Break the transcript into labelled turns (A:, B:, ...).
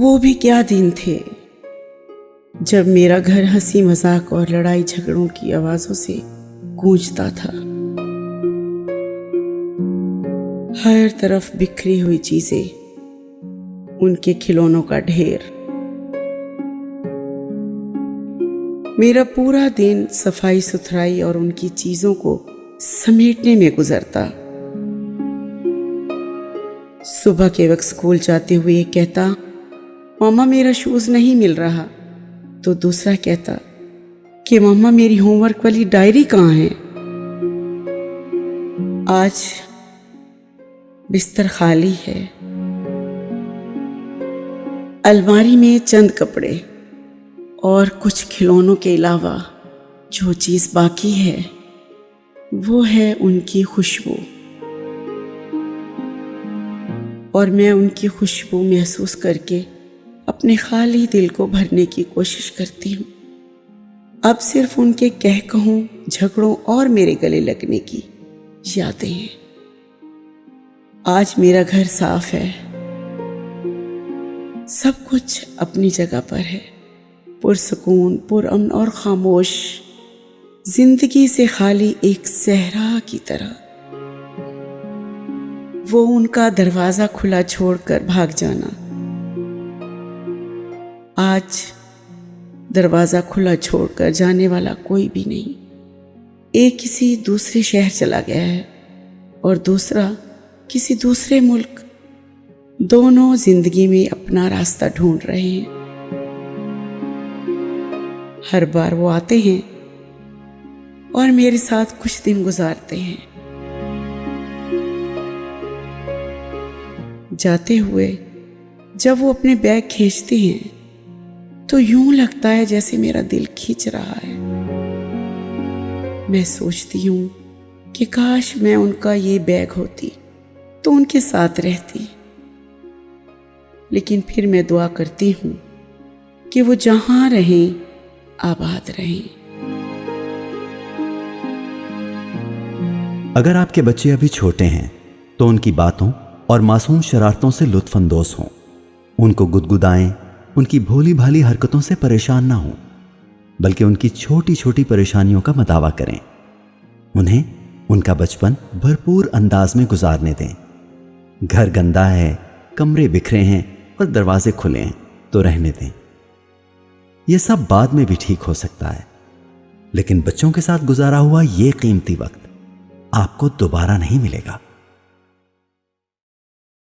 A: وہ بھی کیا دن تھے جب میرا گھر ہنسی مذاق اور لڑائی جھگڑوں کی آوازوں سے گونجتا تھا۔ ہر طرف بکھری ہوئی چیزیں، ان کے کھلونوں کا ڈھیر۔ میرا پورا دن صفائی ستھرائی اور ان کی چیزوں کو سمیٹنے میں گزرتا۔ صبح کے وقت اسکول جاتے ہوئے ایک کہتا، ماما میرا شوز نہیں مل رہا، تو دوسرا کہتا کہ ماما میری ہوم ورک والی ڈائری کہاں ہے؟ آج بستر خالی ہے، الماری میں چند کپڑے اور کچھ کھلونوں کے علاوہ جو چیز باقی ہے وہ ہے ان کی خوشبو، اور میں ان کی خوشبو محسوس کر کے اپنے خالی دل کو بھرنے کی کوشش کرتی ہوں۔ اب صرف ان کے کہوں جھگڑوں اور میرے گلے لگنے کی یادیں ہیں۔ آج میرا گھر صاف ہے، سب کچھ اپنی جگہ پر ہے، پرسکون، پرامن اور خاموش، زندگی سے خالی ایک صحرا کی طرح۔ وہ ان کا دروازہ کھلا چھوڑ کر بھاگ جانا، آج دروازہ کھلا چھوڑ کر جانے والا کوئی بھی نہیں۔ ایک کسی دوسرے شہر چلا گیا ہے اور دوسرا کسی دوسرے ملک، دونوں زندگی میں اپنا راستہ ڈھونڈ رہے ہیں۔ ہر بار وہ آتے ہیں اور میرے ساتھ کچھ دن گزارتے ہیں، جاتے ہوئے جب وہ اپنے بیگ کھینچتے ہیں تو یوں لگتا ہے جیسے میرا دل کھینچ رہا ہے۔ میں سوچتی ہوں کہ کاش میں ان کا یہ بیگ ہوتی تو ان کے ساتھ رہتی، لیکن پھر میں دعا کرتی ہوں کہ وہ جہاں رہیں آباد رہیں۔
B: اگر آپ کے بچے ابھی چھوٹے ہیں تو ان کی باتوں اور معصوم شرارتوں سے لطف اندوز ہوں، ان کو گدگدائیں، ان کی بھولی بھالی حرکتوں سے پریشان نہ ہوں، بلکہ ان کی چھوٹی چھوٹی پریشانیوں کا مداوع کریں۔ انہیں ان کا بچپن بھرپور انداز میں گزارنے دیں۔ گھر گندا ہے، کمرے بکھرے ہیں اور دروازے کھلے ہیں تو رہنے دیں۔ یہ سب بعد میں بھی ٹھیک ہو سکتا ہے، لیکن بچوں کے ساتھ گزارا ہوا یہ قیمتی وقت آپ کو دوبارہ نہیں ملے گا۔